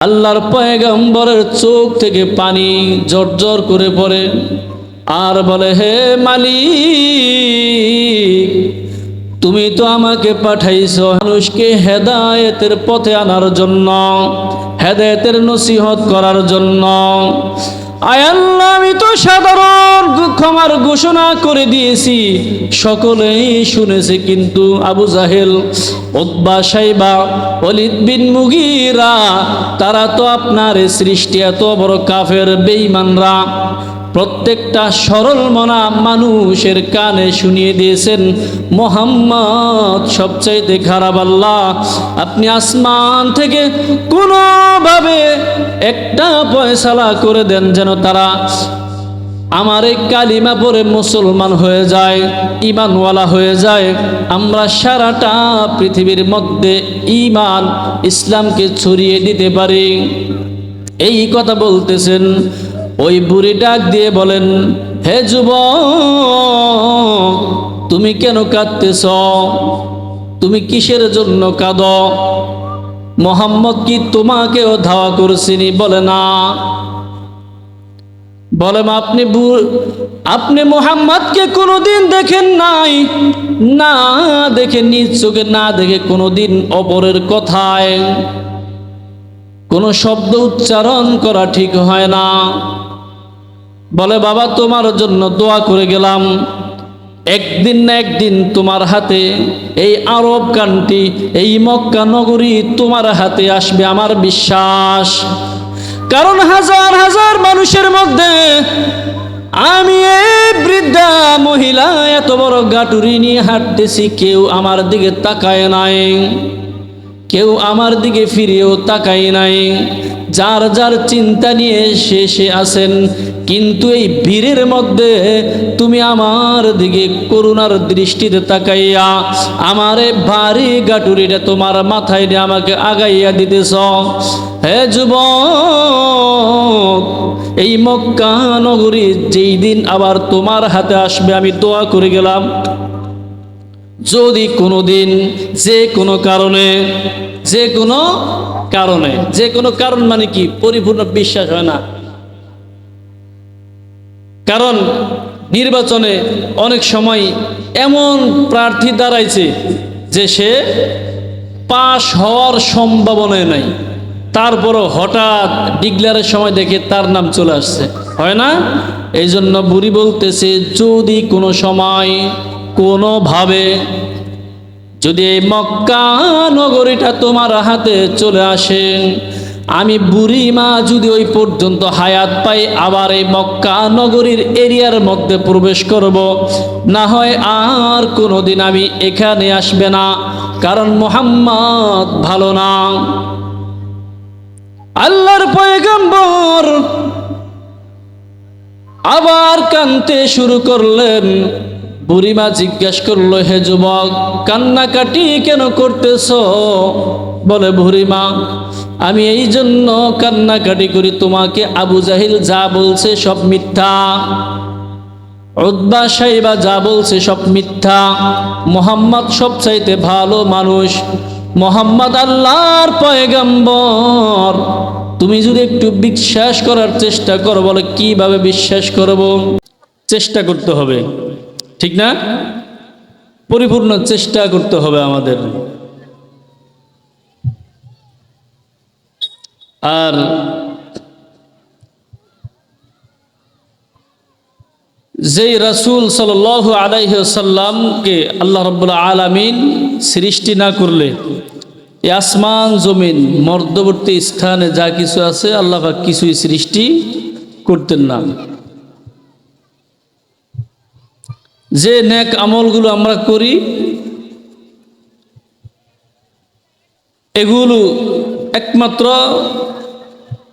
আল্লাহর পয়গম্বরের চোখ থেকে পানি জর্জর করে পড়ে আর বলে, হে মালিক, তুমি তো আমাকে পাঠাইছো মানুষকে হেদায়েতের পথে আনার জন্য, হেদায়েতের নসিহত করার জন্য। আয় আল্লাহ, আমি তো সাধারণ ক্ষমার ঘোষণা করে দিয়েছি, সকলেই শুনেছে, কিন্তু আবু জাহেল, উতবা, শাইবা, ওয়ালিদ বিন মুগীরা তারা তো আপনার সৃষ্টি এত বড় কাফের বেঈমানরা। প্রত্যেকটা সরল মনা মানুষের কানে শুনিয়ে দিয়েছেন মুহাম্মদ সবচাইতে খারাপ। আল্লাহ, আপনি আসমান থেকে কোনোভাবে একটা ফয়সালা করে দেন, যেন তারা আমার এই কালিমা পড়ে মুসলমান হয়ে যায়, ঈমানওয়ালা হয়ে যায়। আমরা সারাটা পৃথিবীর মধ্যে ঈমান ইসলামকে ছড়িয়ে দিতে পারি। এই কথা বলতেছেন। ওই বুড়ি ডাক দিয়ে বলেন, হে যুবক, তুমি কেন কাঁদতেছ? তুমি কিসের জন্য কাঁদো? মুহাম্মদ কি তোমাকেও ধাওয়া করছিনি? বলে না। বলে, আপনি মুহাম্মদকে কোনোদিন দেখেন নাই? না দেখে, নিজ চোখে না দেখে কোনোদিন অপরের কথায় কোনো শব্দ উচ্চারণ করা ঠিক হয় না। বলে, বাবা, তোমার জন্য দোয়া করে গেলাম, একদিন না একদিন তোমার হাতে এই আরব কান্ট্রি, এই মক্কা নগরী তোমার হাতে আসবে, আমার বিশ্বাস। কারণ হাজার হাজার মানুষের মধ্যে আমি এই বৃদ্ধা মহিলা এত বড় গাটুরি নিয়ে হাঁটতেছি, কেউ আমার দিকে তাকায় নাই, কেউ আমার দিকে ফিরেও তাকায় নাই। যার যার চিন্তা নিয়ে সে আছেন, কিন্তু এই ভিড়ের মধ্যে তুমি আমার দিকে করুণার দৃষ্টিতে তাকাইয়া আমার এই ভারী গাটুরিটা তোমার মাথায় নিয়ে আমাকে আগাইয়া দিতেছ। হে যুবক, এই মক্কা নগরী যেই দিন আবার তোমার হাতে আসবে, আমি দোয়া করে গেলাম, যদি কোনোদিন যে কোনো কারণ মানে কি পরিপূর্ণ বিশ্বাস হয় না। কারণ নির্বাচনে অনেক সময় এমন প্রার্থী দাঁড়াইছে যে সে পাশ হওয়ার সম্ভাবনা নাই, তারপরও হঠাৎ ডিক্লেয়ারের সময় দেখে তার নাম চলে আসছে, হয় না? এই জন্য বুড়ি বলতেছে, যদি কোনো সময় কোনোভাবে যদি এই মক্কা নগরীটা তোমার হাতে চলে আসে, আমি বুড়ি মা যদি ওই পর্যন্ত হায়াত পাই, আবার এই মক্কা নগরীর এরিয়ার মধ্যে প্রবেশ করব, না হয় আর কোনোদিন আমি এখানে আসবে না, কারণ মুহাম্মদ ভালো না। আল্লাহর পয়গম্বর আবার কাঁদতে শুরু করলেন। বুড়িমা জিজ্ঞেস করলো, হে যুবক, কান্নাকাটি কেন করতেছ? বলে, বুড়িমা, আমি এই জন্য কান্নাকাটি করি, তোমাকে আবু জাহিল যা বলছে সব মিথ্যা, উতবা শাইবা যা বলছে সব মিথ্যা। মুহাম্মদ সবচাইতে ভালো মানুষ, মুহাম্মদ আল্লাহর পয়গম্বর। তুমি যদি একটু বিশ্বাস করার চেষ্টা করো। বলে, কিভাবে বিশ্বাস করব? চেষ্টা করতে হবে, ঠিক না? পরিপূর্ণ চেষ্টা করতে হবে আমাদের। আর যেই রাসূল সাল্লাল্লাহু আলাইহি ওয়াসাল্লামকে আল্লাহ রাব্বুল আলামিন সৃষ্টি না করলে এই আসমান জমিন মধ্যবর্তী স্থানে যা কিছু আছে আল্লাহ পাক কিছুই সৃষ্টি করতেন না। যে নেক আমলগুলো আমরা করি, এগুলো একমাত্র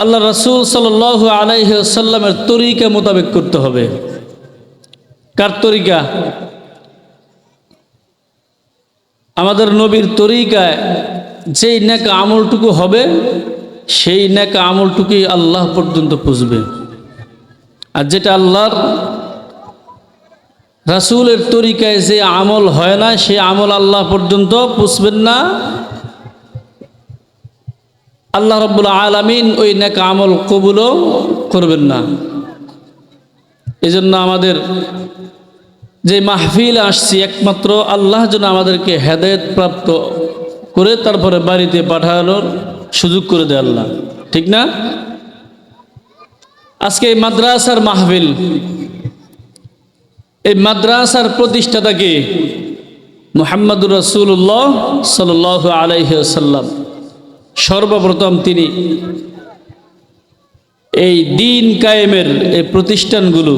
আল্লাহ রাসূল সাল্লাল্লাহু আলাইহি ওয়াসাল্লামের তরিকা মোতাবেক করতে হবে। কার তরিকা? আমাদের নবীর তরিকায় যেই নেক আমলটুকু হবে, সেই নেক আমলটুকুই আল্লাহ পর্যন্ত পৌঁছবে। আর যেটা আল্লাহর রাসূলের তরিকায় যে আমল হয় না, সে আমল আল্লাহ পর্যন্ত পৌঁছবেন না। আল্লাহ রাব্বুল আলামিন ওই নেক আমল কবুলও করবেন না। এজন্য আমাদের যে মাহফিল আসছি একমাত্র আল্লাহ যেন আমাদেরকে হেদায়েত প্রাপ্ত করে তারপরে বাড়িতে পাঠানোর সুযোগ করে দেয় আল্লাহ, ঠিক না? আজকে এই মাদ্রাসার মাহফিল, এই মাদ্রাসার প্রতিষ্ঠাতা কে? মুহাম্মদুর রাসূলুল্লাহ সাল্লাল্লাহু আলাইহি ওয়াসাল্লাম। সর্বপ্রথম তিনি এই দ্বীন কায়েমের এই প্রতিষ্ঠানগুলো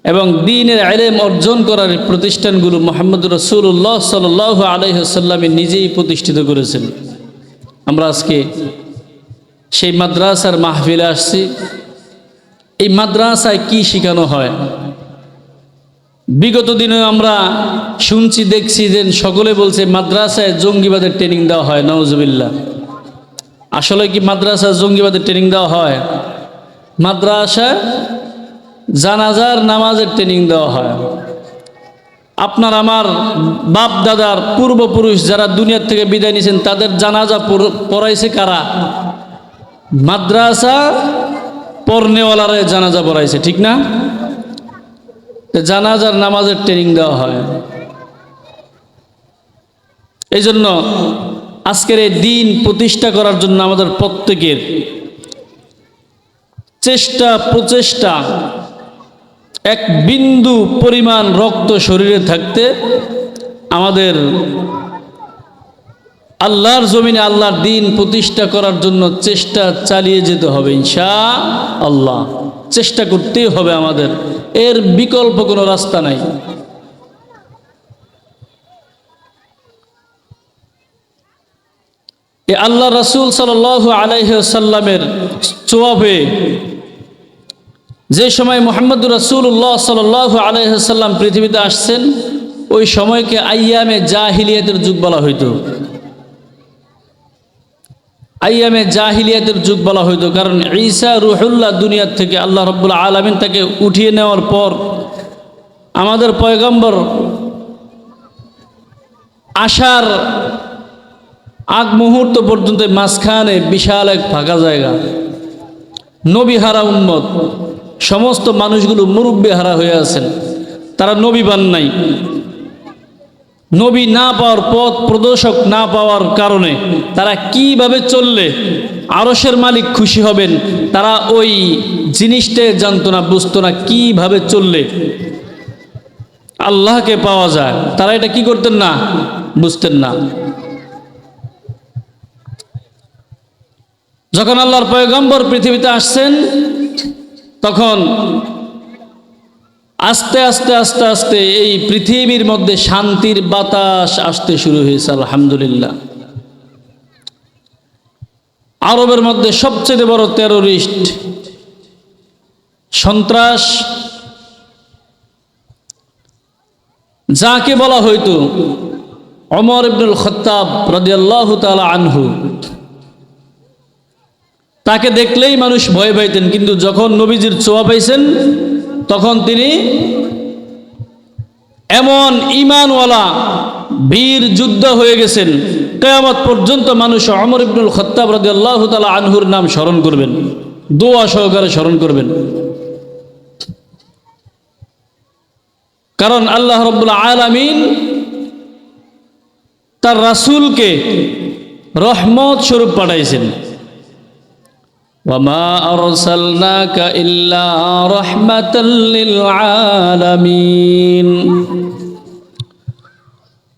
এবং দ্বীনের ইলম অর্জন করার প্রতিষ্ঠানগুলো মুহাম্মদুর রাসূলুল্লাহ সাল্লাল্লাহু আলাইহি ওয়াসাল্লাম নিজেই প্রতিষ্ঠিত করেছেন। আমরা আজকে সেই মাদ্রাসার মাহফিলে আসছি। এই মাদ্রাসায় কি শেখানো হয়? বিগত দিনে আমরা শুনছি, দেখছি যে সকলে বলছে মাদ্রাসায় জঙ্গিবাদের ট্রেনিং দেওয়া হয়। নাউজুবিল্লাহ। আসলে কি মাদ্রাসায় জঙ্গিবাদের ট্রেনিং দেওয়া হয়? মাদ্রাসায় জানাজার নামাজের ট্রেনিং দেওয়া হয়। আপনার আমার বাপ দাদার পূর্বপুরুষ যারা দুনিয়ার থেকে বিদায় নিয়েছেন তাদের জানাজা পড়াইছে কারা? মাদ্রাসা পড়নেওয়ালারা জানাজা পড়াইছে, ঠিক না? জানাজার নামাজের ট্রেনিং দেওয়া হয়। এই জন্য আজকের এই দিন প্রতিষ্ঠা করার জন্য আমাদের প্রত্যেকের চেষ্টা প্রচেষ্টা, এক বিন্দু পরিমাণ রক্ত শরীরে থাকতে আমাদের আল্লাহর জমিনে আল্লাহর দিন প্রতিষ্ঠা করার জন্য চেষ্টা চালিয়ে যেতে হবে ইনশাআল্লাহ। চেষ্টা করতেই হবে আমাদের, এর বিকল্প কোনো রাস্তা নাই। এ আল্লাহ রাসূল সাল্লাল্লাহু আলাইহি ওয়াসাল্লামের ছোঁয়াবে যে সময় মুহাম্মদুর রাসূলুল্লাহ সাল্লাল্লাহু আলাইহি ওয়াসাল্লাম পৃথিবীতে আসছেন ওই সময়কে আইয়ামে জাহিলিয়াতের যুগ বলা হইতো। আইয়ামে জাহিলিয়াতের যুগ বলা হইতো, কারণ ঈসা রূহুল্লাহ দুনিয়ার থেকে আল্লাহ রাব্বুল আলামিন তাকে উঠিয়ে নেওয়ার পর আমাদের পয়গম্বর আসার আগ মুহূর্ত পর্যন্ত মাঝখানে বিশাল এক ফাঁকা জায়গা, নবী হারা উম্মত, সমস্ত মানুষগুলো মুরব্বী হারা হয়ে আছেন। তারা নবী পান নাই। নবী না পাওয়ার, পথ প্রদর্শক না পাওয়ার কারণে তারা কিভাবে চললে আরশের মালিক খুশি হবেন তারা ওই জিনিসটাই জানতো না, বুঝতো না। কিভাবে চললে আল্লাহকে পাওয়া যায় তারা এটা কি করতেন না, বুঝতেন না। যখন আল্লাহর পয়গম্বর পৃথিবীতে আসছেন তখন আস্তে আস্তে আস্তে আস্তে এই পৃথিবীর মধ্যে শান্তির বাতাস আসতে শুরু হয়েছে। আলহামদুলিল্লাহ। আরবের মধ্যে সবচেয়ে বড় টেররিস্ট সন্ত্রাস যাকে বলা হইতো ওমর ইবনুল খাত্তাব রাদিয়াল্লাহু তাআলা আনহু, তাকে দেখলেই মানুষ ভয় পাইতেন। কিন্তু যখন নবীজির ছোঁয়া পাইছেন তখন তিনি এমন ঈমানওয়ালা বীর যোদ্ধা হয়ে গেছেন, কিয়ামত পর্যন্ত মানুষ ওমর ইবনুল খাত্তাব রাদিয়াল্লাহু তাআলা আনহুর নাম স্মরণ করবেন, দোয়া সহকারে স্মরণ করবেন। কারণ আল্লাহ রাব্বুল আলামিন তার রাসূলকে রহমত স্বরূপ পাঠাইছেন। وما أرسلناك إلا رحمة للعالمين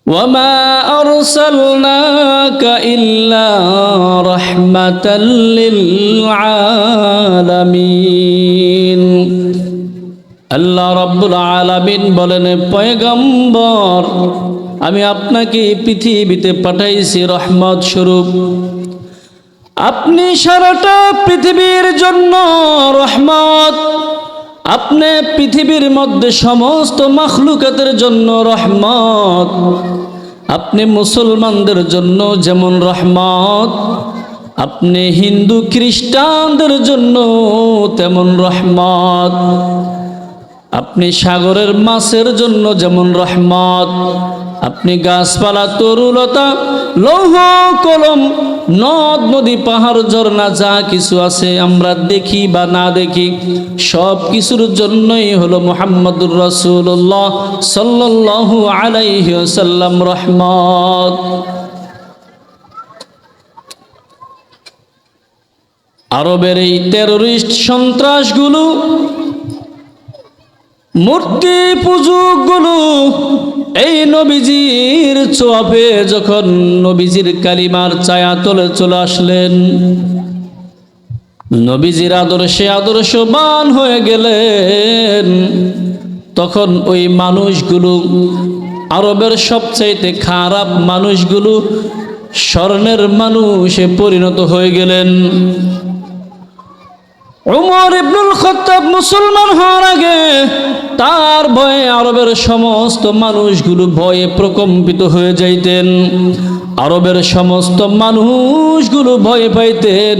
وما أرسلناك إلا رحمة للعالمين আল্লাহ রাব্বুল আলামিন বলেন, পয়গম্বর আমি আপনাকে পৃথিবীতে পাঠাইছি রহমত স্বরূপ। আপনি সারাটা পৃথিবীর জন্য রহমত, আপনি পৃথিবীর মধ্যে সমস্ত মাখলুকাতের জন্য রহমত। আপনি মুসলমানদের জন্য যেমন রহমত, আপনি হিন্দু খ্রিস্টানদের জন্য তেমন রহমত। আপনি সাগরের মাছের জন্য যেমন রহমত, আপনি গাছপালা তরুলতা লৌহ কলম নদ নদী পাহাড় ঝর্ণা যা কিছু আছে আমরা দেখি বা না দেখি সব কিছুর জন্যই হলো মুহাম্মদুর রাসূলুল্লাহ সাল্লাল্লাহু আলাইহি ওয়াসাল্লাম রহমত। আরবের এই টেররিস্ট সন্ত্রাসগুলো, মূর্তি পূজকগুলো এই নবীজির ছোঁয়াপে যখন নবীজির কালিমার ছায়া তলে চলে আসলেন, নবীজির আদর্শে আদর্শবান হয়ে গেলেন, তখন ওই মানুষগুলো, আরবের সবচাইতে খারাপ মানুষগুলো স্বর্ণের মানুষে পরিণত হয়ে গেলেন। উমর ইবনুল খাত্তাব মুসলমান হওয়ার আগে তার ভয়ে আরবের সমস্ত মানুষগুলো ভয়ে প্রকম্পিত হয়ে যাইতেন। আরবের সমস্ত মানুষগুলো ভয় পাইতেন।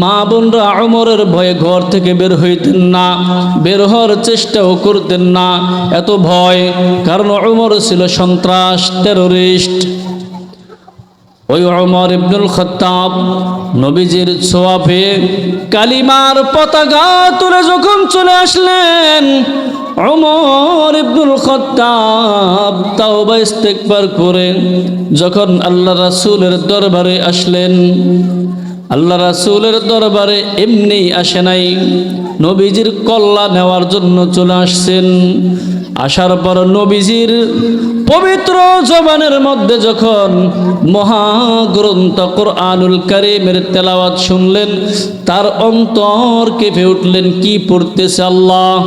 মা বোনরা উমরের ভয়ে ঘর থেকে বের হইতেন না, বের হওয়ার চেষ্টাও করতেন না, এত ভয়। কারণ উমর ছিল সন্ত্রাস, টেররিস্ট। ওই উমর ইবনুল খাত্তাব নবীজির ছোঁয়াপে কালিমার পতাকা তুলে যখন চলে আসলেন, উমর ইবনুল খাত্তাব তাওবা ইস্তেগফার করে যখন আল্লাহ রাসূলের দরবারে আসলেন, আল্লাহ রাসূলের দরবারে এমনি আসে নাই, নবীজির কল্লা নেওয়ার জন্য চলে আসছেন। আসার পর নবীজির পবিত্র জবানের মধ্যে যখন মহাগ্রন্থ কুরআনুল কারীমের তেলাওয়াত শুনলেন, তার অন্তর কেঁপে উঠলেন। কি পড়তেছে আল্লাহ?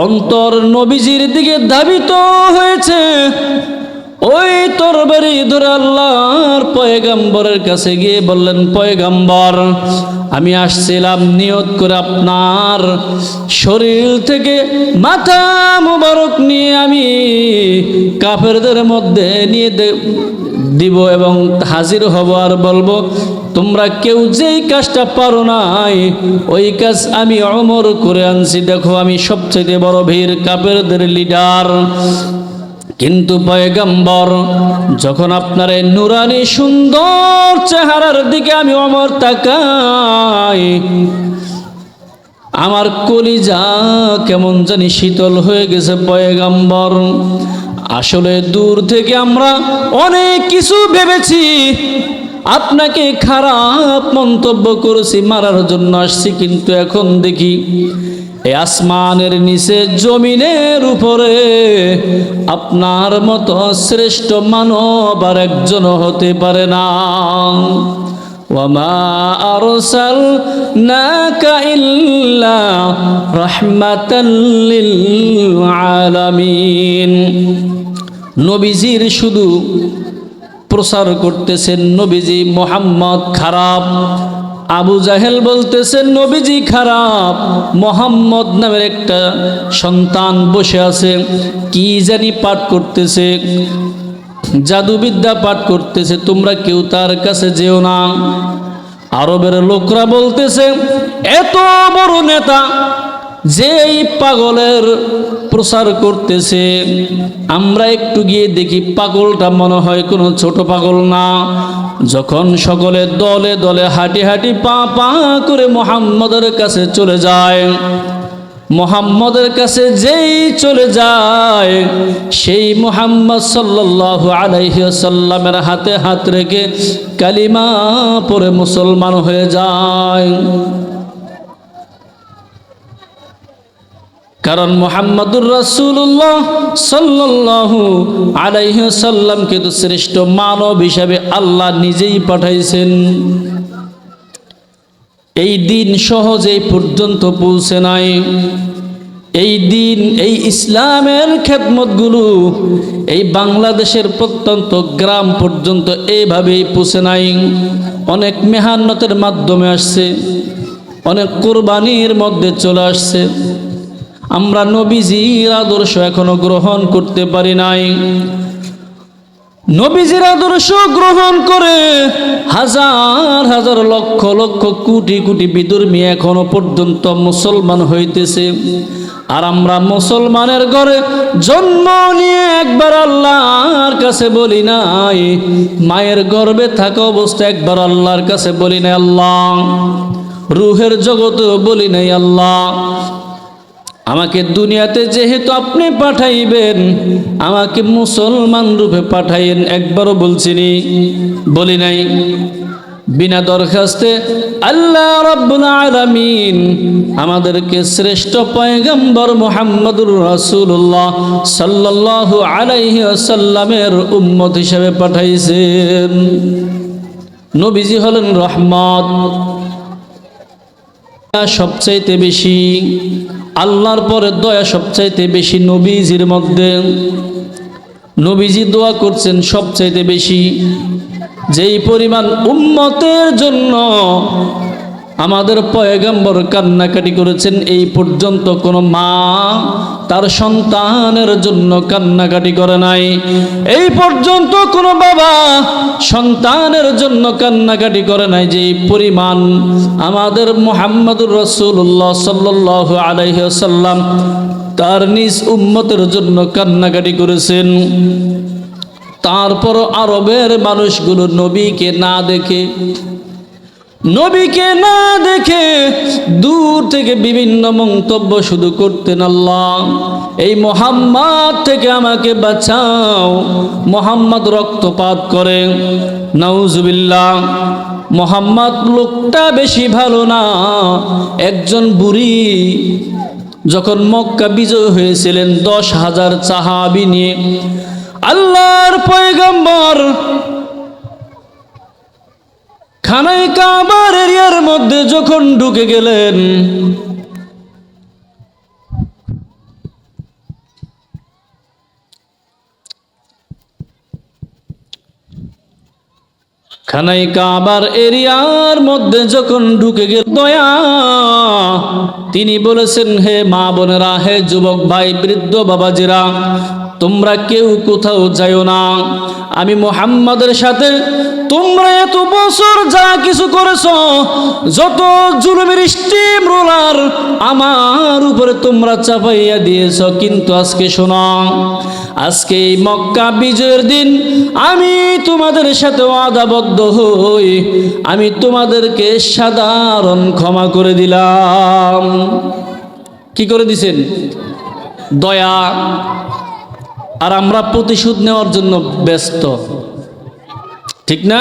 অন্তর নবীজির দিকে ধাবিত হয়েছে। ওই তরবারি ধরে আল্লাহর পয়গম্বরের কাছে গিয়ে বললেন, পয়গম্বর, আমি আসছিলাম নিয়ত করে আপনার শরীর থেকে মাথা মুবারক নিয়ে আমি কাফেরদের মধ্যে নিয়ে দিব এবং হাজির হব আর বলবো, তোমরা কেউ যেই কাজটা পারো নাই ওই কাজ আমি ওমর করে আনছি। দেখো আমি সবচেয়ে বড় বীর কাফেরদের লিডার। কিন্তু পয়গম্বর, যখন আপনার এই নুরানি সুন্দর চেহারার দিকে আমি ওমর তাকাই, আমার কলিজা কেমন জানি শীতল হয়ে গেছে। পয়গম্বর, আসলে দূর থেকে আমরা অনেক কিছু ভেবেছি, আপনাকে খারাপ মন্তব্য করেছি, মারার জন্য আসছি, কিন্তু এখন দেখি এই আসমানের নিচে জমিনের উপরে আপনার মতো শ্রেষ্ঠ মানব আর একজন হতে পারে না। ওয়ামা আরসালনাকা ইল্লা রাহমাতাল লিল আলামিন। নবীজির শুধু প্রচার করতেছেন নবীজি মুহাম্মদ খারাপ, আবু জাহেল বলতেছেন নবীজি খারাপ, মোহাম্মদ নামের একটা সন্তান বসে আছে, কি জানি পাঠ করতেছে, জাদুবিদ্যা পাঠ করতেছে, তোমরা কেউ তার কাছে যেও না। আরবের লোকরা বলতেছে, এত বড় নেতা যেই পাগলের প্রচার করতেছে, আমরা একটু গিয়ে দেখি পাগলটা মনে হয় কোনো ছোট পাগল না। যখন সকলে দলে দলে হাঁটি হাঁটি পা পা করে মুহাম্মদের কাছে চলে যায়, মুহাম্মদের কাছে যেই চলে যায়, সেই মুহাম্মদ সাল্লাল্লাহু আলাইহি ওয়াসাল্লামের হাতে হাত রেখে কালিমা পড়ে মুসলমান হয়ে যায়। কারণ মুহাম্মদুর রাসূলুল্লাহ সাল্লাল্লাহু আলাইহি ওয়াসাল্লামকে তো শ্রেষ্ঠ মানব হিসাবে আল্লাহ নিজেই পাঠাইছেন। এই দিন সহজেই পর্যন্ত পৌঁছে নাই। এই দিন, এই ইসলামের খেদমতগুলো এই বাংলাদেশের প্রত্যন্ত গ্রাম পর্যন্ত এইভাবেই পৌঁছে নাই। অনেক মেহনতের মাধ্যমে আসছে, অনেক কোরবানির মধ্যে চলে আসছে। আমরা নবীজির আদর্শ এখনো গ্রহণ করতে পারি নাই। নবীজির আদর্শ গ্রহণ করে হাজার হাজার লক্ষ লক্ষ কোটি কোটি বিধর্মী এখনো পর্যন্ত মুসলমান হইতেছে। আর আমরা মুসলমানের ঘরে জন্ম নিয়ে একবার আল্লাহর কাছে বলি নাই, মায়ের গর্ভে থাকা অবস্থা একবার আল্লাহর কাছে বলি নাই আল্লাহ, রুহের জগতেও বলি নাই আল্লাহ আমাকে দুনিয়াতে যেহেতু আপনি পাঠাইবেন আমাকে মুসলমান রূপে পাঠাইয়েন, একবারও বলি নাই। বিনা দরখাস্তে আল্লাহ রাব্বুল আলামিন আমাদেরকে শ্রেষ্ঠ পয়গম্বর মুহাম্মদুর রাসূলুল্লাহ সাল্লাল্লাহু আলাইহি ওয়াসাল্লামের উম্মত হিসেবে পাঠাইছেন। নবীজি হলেন রহমত। সবচাইতে বেশি আল্লাহর পরে দয়া সবচাইতে বেশি নবীজির মধ্যে। নবীজি দোয়া করছেন সবচাইতে বেশি, যেই পরিমাণ উম্মতের জন্য আমাদের পয়গম্বর কান্নাকাটি করেছেন, এই পর্যন্ত কোনো মা তার সন্তানের জন্য কান্নাকাটি করে নাই, এই পর্যন্ত কোনো বাবা সন্তানের জন্য কান্নাকাটি করে নাই, যে পরিমাণ আমাদের মুহাম্মদুর রাসূলুল্লাহ সাল্লাল্লাহু আলাইহি ওয়াসাল্লাম তার নিজ উম্মতের জন্য কান্নাকাটি করেছেন। তারপর আরবের মানুষগুলো নবীকে না দেখে দূর থেকে বিভিন্ন মন্তব্য শুধু করতেন, আল্লাহ এই মুহাম্মদ থেকে আমাকে বাঁচাও, মুহাম্মদ রক্তপাত করে, নাউজুবিল্লাহ, মুহাম্মদ লোকটা বেশি ভালো না। একজন বুড়ি যখন মক্কা বিজয় হয়েছিলেন 10,000 সাহাবী নিয়ে, আল্লাহর পয়গম্বর খানায় কাবার এরিয়ার মধ্যে যখন ঢুকে গেলেন, খানায় কাবার এরিয়ার মধ্যে যখন ঢুকে গেল দয়া, তিনি বলেছেন, হে মা বোনেরা, হে যুবক ভাই, বৃদ্ধ বাবাজিরা, তোমরা কেউ কোথাও যাইও না, আমি মুহাম্মাদের সাথে তোমরা এত বছর যা কিছু করেছো, যত জুলুমের স্টিম রোলার আমার উপরে তোমরা চাপাইয়া দিয়েছো, কিন্তু আজকে শোনো, আজকে এই মক্কা বিজয়ের দিন আমি তোমাদের সাথে ওয়াদাবদ্ধ হই, আমি তোমাদেরকে সাধারণ ক্ষমা করে দিলাম। কি করে দিছেন? দয়া। আর আমরা প্রতিশোধ নেওয়ার জন্য ব্যস্ত, ঠিক না?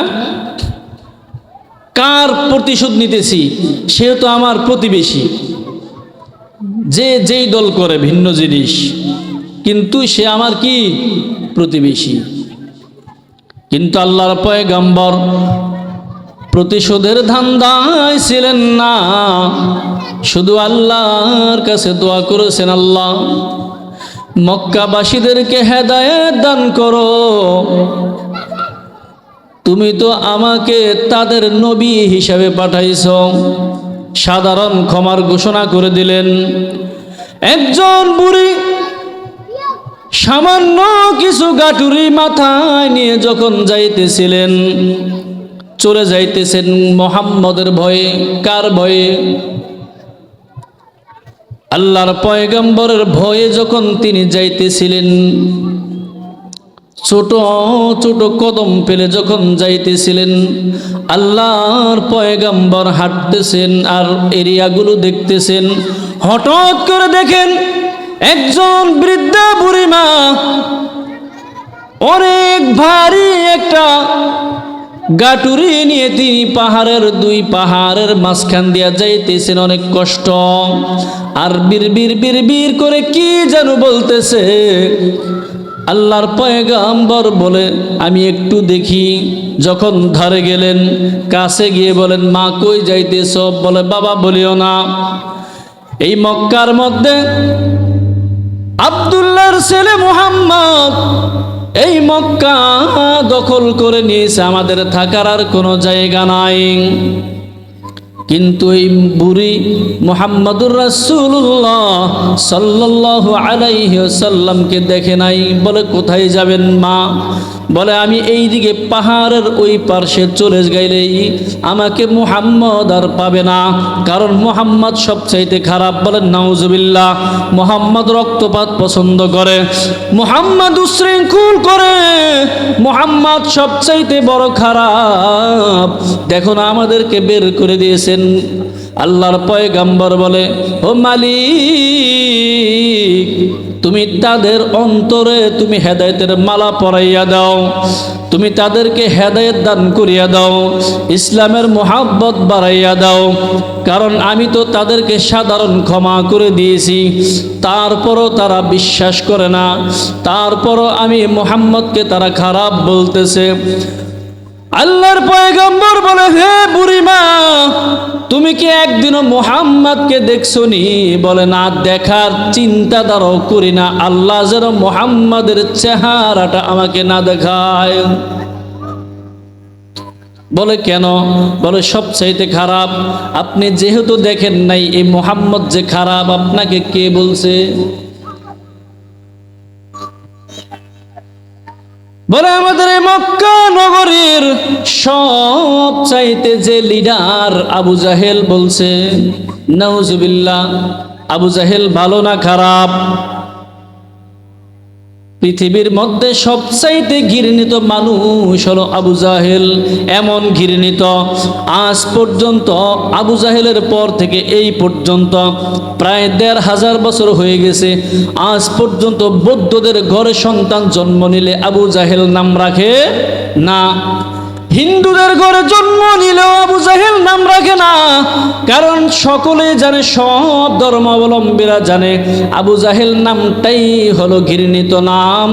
কার প্রতিশোধ নিতেছি? সে তো আমার প্রতিবেশী, যে যেই দল করে ভিন্ন জিনিস, কিন্তু সে আমার কি প্রতিবেশী। কিন্তু আল্লাহর পয়গম্বর প্রতিশোধের ধান্দায় ছিলেন না, শুধু আল্লাহর কাছে দোয়া করেছেন, আল্লাহ মক্কাবাসীদেরকে হেদায়েত দান করো, তুমি তো আমাকে তাদের নবী হিসাবে পাঠাইছো। সাধারণ ক্ষমার ঘোষণা করে দিলেন। একজন বুড়ি সামান্য কিছু গাটুরি মাথায় নিয়ে যখন যাইতেছিলেন, চলে যাইতেছেন মুহাম্মদের ভয়ে। কার ভয়ে? আল্লাহর পয়গম্বরের ভয়ে যখন তিনি যাইতেছিলেন, ছোট ছোট কদম ফেলে যখন যাইতেছিলেন, আল্লাহর পয়গম্বর হাঁটতেছেন আর এরিয়াগুলো দেখতেছেন। হঠাৎ করে দেখেন একজন বৃদ্ধা বুড়িমা অনেক ভারী একটা গাটুরি নিয়ে তিনি দুই পাহাড়ের মাঝখান দিয়া যাইতেছেন, অনেক কষ্ট। আর বিড়বিড় করে কি যেন বলতেছে। আল্লাহর পয়গম্বর বলে, আমি একটু দেখি। যখন ধারে গেলেন, কাছে গিয়ে বলেন, মা কই যাইতেছ? বলে, বাবা বলিও না, এই মক্কার মধ্যে আব্দুল্লাহর ছেলে মুহাম্মদ এই মক্কা দখল করে নিয়েছে, আমাদের থাকার আর কোনো জায়গা নাই। কিন্তু এই বুড়ি মুহাম্মদুর রাসূলুল্লাহ সাল্লাল্লাহু আলাইহি ওয়াসাল্লামকে দেখে নাই। বলে, কোথায় যাবেন মা? বলে আমি এই দিকে পাহাড়ের ওই পার্শ্বে চলে গেলেই আমাকে মুহাম্মদ আর পাবে না, কারণ মুহাম্মদ সবচাইতে খারাপ। বলেন নাউজুবিল্লাহ। মুহাম্মদ রক্তপাত পছন্দ করে, মুহাম্মদ উশৃঙ্খল করে, মুহাম্মদ সবচাইতে বড় খারাপ। দেখুন আমাদেরকে বের করে দিয়েছেন। আল্লাহর পয়গম্বর বলে, ও মালিক, তুমি তাদের অন্তরে তুমি হেদায়েতের মালা পরাইয়া দাও, তুমি তাদেরকে হেদায়েত দান করিয়া দাও, ইসলামের মুহাব্বত বাড়াইয়া দাও। কারণ আমি তো তাদেরকে সাধারণ ক্ষমা করে দিয়েছি, তারপরও তারা বিশ্বাস করে না, তারপরও আমি মুহাম্মদকে তারা খারাপ বলতেছে। আল্লাহর পয়গম্বর বলে, হে বুড়িমা, তুমি কি একদিনও মুহাম্মদকে দেখছো নি? বলে না, দেখার চিন্তাধারাও করি না, আল্লাহ যেন মুহাম্মদের চেহারাটা আমাকে না দেখায়। বলে কেন? বলে সবচাইতে খারাপ। আপনি যেহেতু দেখেন নাই এই মুহাম্মদ যে খারাপ, আপনাকে কে বলছে? বলে আমাদের এই মক্কা নগরীর সবচাইতে যে লিডার আবু জাহেল বলছে। নাউজুবিল্লাহ। আবু জাহেল ভালো না খারাপ? পৃথিবীর মধ্যে সবচাইতে ঘৃণিত মানুষ হলো আবু জাহেল। এমন ঘৃণিত, আজ পর্যন্ত আবু জাহেলের পর থেকে এই পর্যন্ত প্রায় ১৫০০ বছর হয়ে গেছে, আজ পর্যন্ত বৌদ্ধদের ঘরে সন্তান জন্ম নিলে আবু জাহেল নাম রাখে না। হিন্দুদের ঘরে জন্ম নিলেও আবু জাহেল নাম রাখে না, কারণ সকলে জানে, সব ধর্মাবলম্বীরা জানে আবু জাহেল নামটাই হলো ঘৃণিত নাম।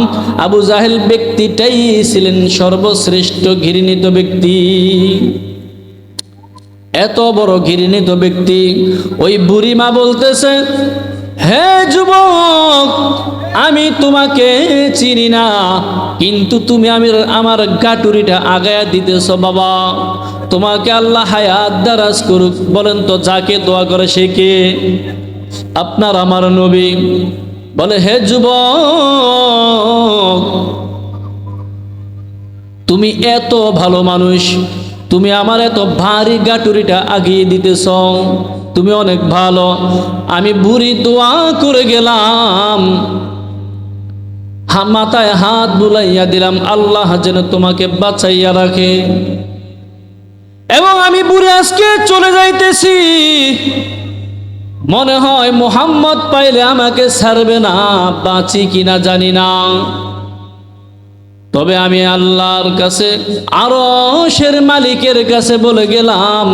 আবু জাহেল ব্যক্তিটাই ছিলেন সর্বশ্রেষ্ঠ ঘৃণিত ব্যক্তি। এত বড় ঘৃণিত ব্যক্তি। ওই বুড়িমা বলতেছে, হে যুবক, আমি তোমাকে চিনি না, কিন্তু তুমি আমার গাটুরিটা আগায়া দিতেছ বাবা। তোমাকে আল্লাহ হায়াত দারাজ করুক। বলেন তো যাকে দোয়া করে সে কে? আপনার আমার নবী। বলে, হে যুবক, তুমি এত ভালো মানুষ, তুমি আমার এত ভারী গাটুরিটা আগিয়ে দিতেছ, তুমি অনেক ভালো। আমি বুড়ি দোয়া করে গেলাম, মাথায় হাত বুলাইয়া দিলাম, আল্লাহ যেন তোমাকে বাঁচাইয়া রাখে। এবং আমি বুড়ি আজকে চলে যাইতেছি, মনে হয় মুহাম্মদ পাইলে আমাকে ছাড়বে না, বাঁচি কিনা জানি না। তবে আমি আল্লাহর কাছে, আরশের মালিকের কাছে বলে গেলাম,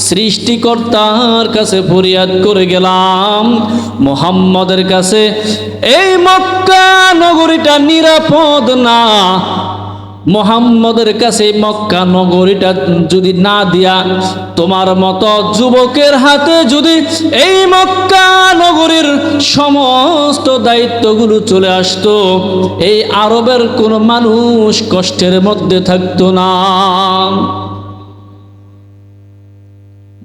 সৃষ্টিকর্তার কাছে ফরিয়াদ করে গেলাম, মুহাম্মদের কাছে এই মক্কা নগরীটা নিরাপদ না। মুহাম্মদের কাছে মক্কা নগরীটা যদি না দিয়া তোমার মতো যুবকের হাতে যদি এই মক্কা নগরীর সমস্ত দায়িত্বগুলো চলে আসতো, এই আরবের কোনো মানুষ কষ্টের মধ্যে থাকতো না।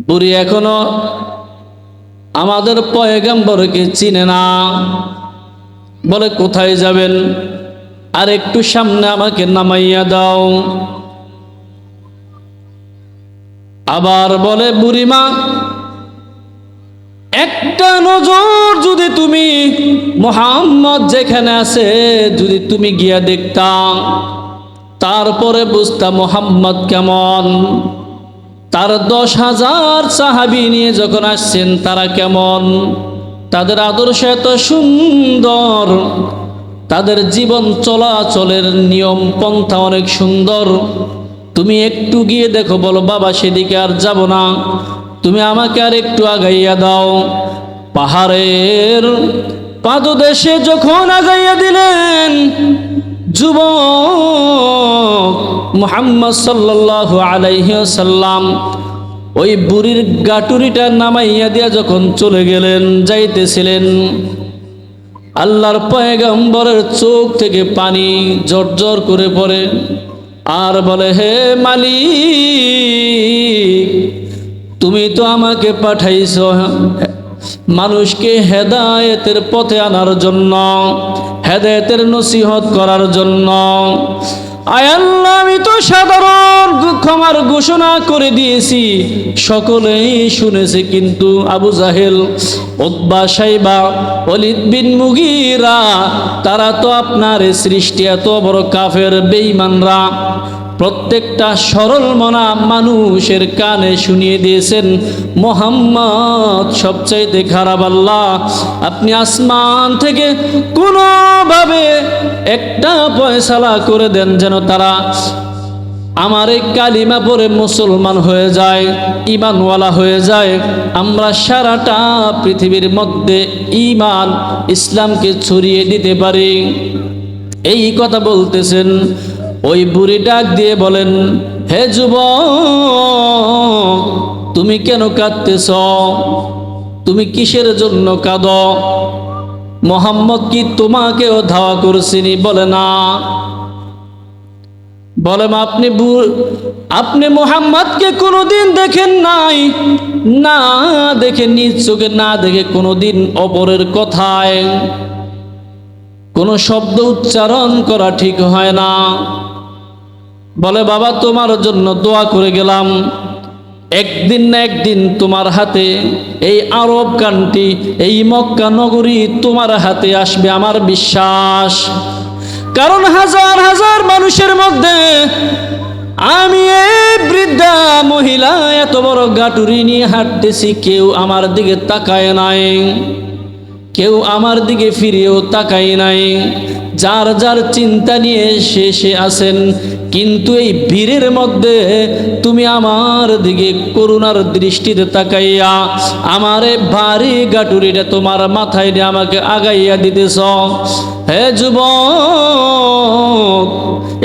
বুড়ি এখনো আমাদের পয়গম্বরকে চিনে না। বলে, কোথায় যাবেন? আর একটু সামনে আমাকে নামাইয়া দাও। আবার বলে, বুড়িমা, একটা নজর যদি তুমি মুহাম্মদ যেখানে আছে যদি তুমি গিয়া দেখতা, তারপরে বুঝতা মুহাম্মদ কেমন। তার ১০,০০০ সাহাবী নিয়ে যখন আসছেন তারা কেমন, তাদের আদর্শ এত সুন্দর, তাদের জীবন চলাচলের নিয়ম পন্থা অনেক সুন্দর। তুমি একটু গিয়ে দেখো। বলো, বাবা সেদিকে আর যাব না, তুমি আমাকে আর একটু আগাইয়া দাও। পাহাড়ের পাদদেশে যখন আগাইয়া দিলেন, যুবক মুহাম্মদ সাল্লাল্লাহু আলাইহি ওয়াসাল্লাম ওই বুড়ির গাটুরিটা নামাইয়া দিয়া যখন চলে গেলেন, যাইতেছিলেন, আল্লাহর পয়গম্বরের চোখ থেকে পানি জর্জর করে পড়ে আর বলে, হে মালিক, তুমি তো আমাকে পাঠাইছ মানুষকে হেদায়েতের পথে আনার জন্য, হেদায়েতের নসিহত করার জন্য। আয় আল্লাহ, আমি তো সাধারণ ক্ষমার ঘোষণা করে দিয়েছি, সকলেই শুনেছে, কিন্তু আবু জাহেল, উতবা, শাইবা, ওয়ালিদ বিন মুগীরা তারা তো আপনার সৃষ্টি এত বড় কাফের বেঈমানরা। প্রত্যেকটা সরল মনা মানুষের কানে শুনিয়ে দিয়েছেন মুহাম্মদ সবচাইতে খারাপ। আল্লাহ, আপনি আসমান থেকে কোনোভাবে একটা ফয়সালা করে দেন, যেন তারা আমার এই কালিমা পড়ে মুসলমান হয়ে যায়, ঈমানওয়ালা হয়ে যায়। আমরা সারাটা পৃথিবীর মধ্যে ঈমান ইসলামকে ছড়িয়ে দিতে পারি। এই কথা বলতেছেন। ওই বুড়ি ডাক দিয়ে বলেন, হে যুবক, তুমি কেন কাঁদতেছ? তুমি কিসের জন্য কাঁদো? মুহাম্মদ কি তোমাকেও ধাওয়া করছিনি? বলে না। বলে, আপনি মুহাম্মদকে কোনোদিন দেখেন নাই? না দেখে, নিজ চোখে না দেখে কোনোদিন অপরের কথায় কোনো শব্দ উচ্চারণ করা ঠিক হয় না। বলে, বাবা তোমার জন্য দোয়া করে গেলাম, একদিন না একদিন তোমার হাতে এই আরব কান্ট্রি, এই মক্কা নগরী তোমার হাতে আসবে, আমার বিশ্বাস। কারণ হাজার হাজার মানুষের মধ্যে আমি এই বৃদ্ধা মহিলা এত বড় গাটুরি নিয়ে হাঁটতেছি, কেউ আমার দিকে তাকায় নাই, কেউ আমার দিকে ফিরেও তাকায় নাই। যার যার চিন্তা নিয়ে সে আছেন, কিন্তু এই ভিড়ের মধ্যে তুমি আমার দিকে করুণার দৃষ্টিতে তাকাইয়া আমার এই ভারী গাটুরিটা তোমার মাথায় দিয়ে আমাকে আগাইয়া দিতেছ। হে যুবক,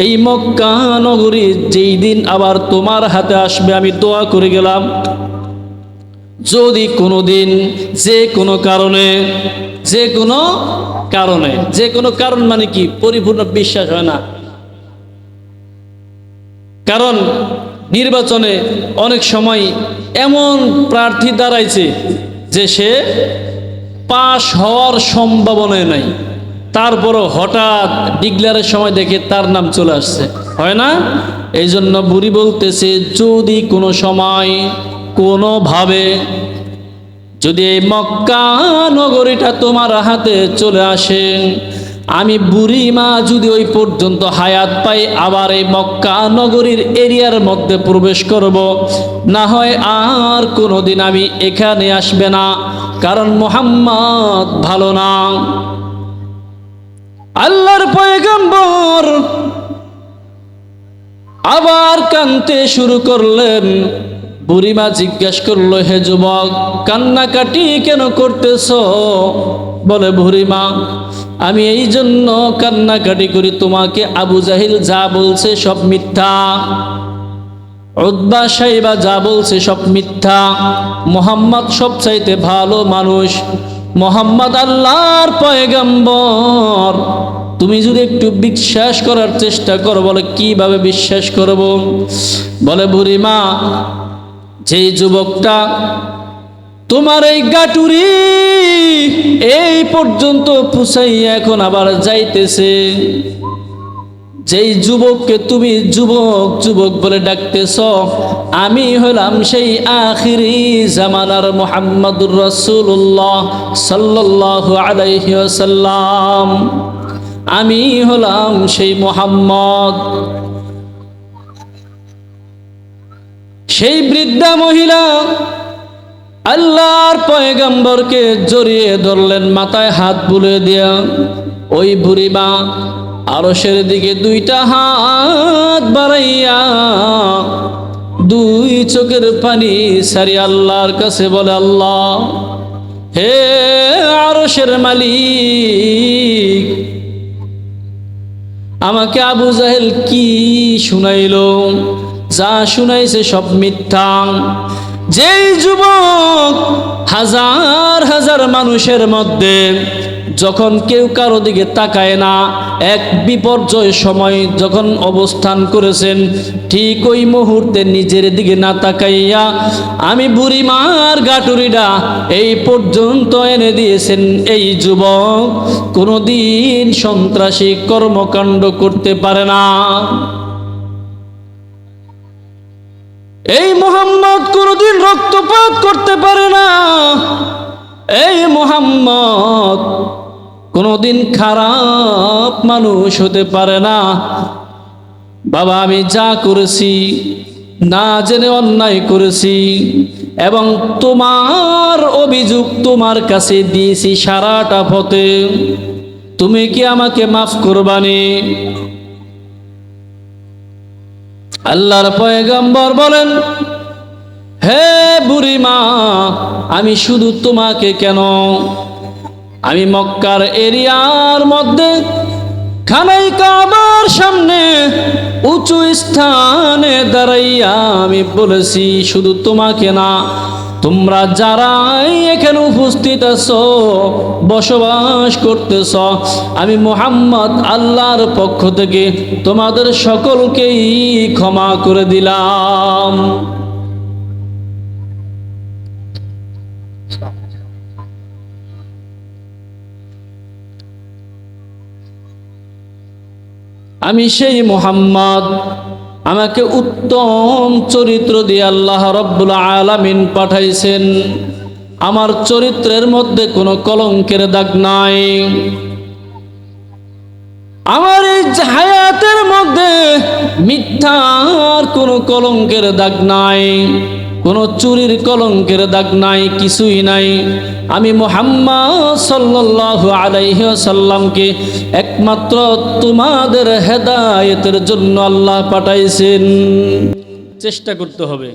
এই মক্কা নগরী যেই দিন আবার তোমার হাতে আসবে, আমি দোয়া করে গেলাম, যদি কোনোদিন যে কোনো কারণ মানে কি পরিপূর্ণ বিশ্বাস হয় না। কারণ নির্বাচনে অনেক সময় এমন প্রার্থী দাঁড়াইছে যে সে পাশ হওয়ার সম্ভাবনা নাই, তারপরও হঠাৎ ডিক্লেয়ারের সময় দেখে তার নাম চলে আসছে, হয় না? এই জন্য বুড়ি বলতেছে, যদি কোনো সময় কোনোভাবে যদি এই মক্কা নগরীটা তোমার হাতে চলে আসে, আমি বুড়ি মা যদি ওই পর্যন্ত হায়াত পাই, আবার এই মক্কা নগরীর এরিয়ার মধ্যে প্রবেশ করব, না হয় আর কোনোদিন আমি এখানে আসবে না, কারণ মুহাম্মদ ভালো না। আল্লাহর পয়গম্বর আবার কাঁদতে শুরু করলেন। বুড়িমা জিজ্ঞাসা করলো, হে যুবক, কান্নাকাটি কেন করতেছ? বলে, বুড়িমা, আমি এই জন্য কান্নাকাটি করি, তোমাকে আবু জাহিল যা বলছে সব মিথ্যা, উতবা শাইবা যা বলছে সব মিথ্যা। মুহাম্মদ সবচাইতে ভালো মানুষ, মুহাম্মদ আল্লাহর পয়গম্বর। তুমি যদি একটু বিশ্বাস করার চেষ্টা করো। বলে, কিভাবে বিশ্বাস করব? বলে, বুড়িমা, যেই যুবকটা তোমার এই গাটুরি এই পর্যন্ত পুষাইয়া এখন আবার যাইতেছে, যেই যুবককে তুমি যুবক যুবক বলে ডাকতেছ, আমি হলাম সেই আখিরি জামানার মুহাম্মদুর রাসূলুল্লাহ সাল্লাল্লাহু আলাইহি ওয়াসাল্লাম। আমি হলাম সেই মুহাম্মদ। সেই বৃদ্ধা মহিলা আল্লাহর পয়গম্বরকে জড়িয়ে ধরলেন, মাথায় হাত বুলে দিয়া। ওই বুড়িমা আরশের দিকে দুইটা হাত বাড়াইয়া দুই চোখের পানি সারি আল্লাহর কাছে বলে, আল্লাহ, হে আরশের মালিক, আমাকে আবু জাহেল কি শুনাইলো? যা শুনাইছে সব মিথ্যা। যেই যুবক হাজার হাজার মানুষের মধ্যে যখন কেউ কারো দিকে তাকায় না, এক বিপর্যয় সময় যখন অবস্থান করেছেন, ঠিক ওই মুহূর্তে নিজের দিকে না তাকাইয়া আমি বুড়িমার গাটুরিটা এই পর্যন্ত এনে দিয়েছেন। এই যুবক কোনোদিন সন্ত্রাসী কর্মকাণ্ড করতে পারে না। এই মুহাম্মদ কোনোদিন রক্তপাত করতে পারে না। এই মুহাম্মদ কোনোদিন খারাপ মানুষ হতে পারে না। বাবা, আমি যা করেছি না জেনে অন্যায় করেছি, এবং তোমার অভিযোগ তোমার কাছে দিয়েছি সারাটা পথে, তুমি কি আমাকে মাফ করবানি? আল্লাহর পয়গম্বর বলেন, হে বুড়িমা, আমি শুধু তোমাকে কেন, আমি মক্কার এরিয়ার মধ্যে খানাই কাবার সামনে উঁচু স্থানে দাঁড়াইয়া আমি বলেছি, শুধু তোমাকে না, তোমরা যারাই এখানে উপস্থিত আছো, বসবাস করতেছ, আমি মুহাম্মদ আল্লাহর পক্ষ থেকে তোমাদের সকলকেই ক্ষমা করে দিলাম। আমি সেই মুহাম্মদ, আমাকে উত্তম চরিত্র দিয়ে আল্লাহ রাব্বুল আলামিন পাঠাইছেন। আমার চরিত্রের মধ্যে কোনো কলঙ্কের দাগ নাই। আমার এই হায়াতের মধ্যে মিথ্যার কোনো কলঙ্কের দাগ নাই, কোনো চুরির কলঙ্কের দাগ নাই, কিছুই নাই। আমি মুহাম্মদ সাল্লাল্লাহু আলাইহি ওয়াসাল্লামকে একমাত্র তোমাদের হেদায়েতের জন্য আল্লাহ পাঠাইছেন। চেষ্টা করতে হবে।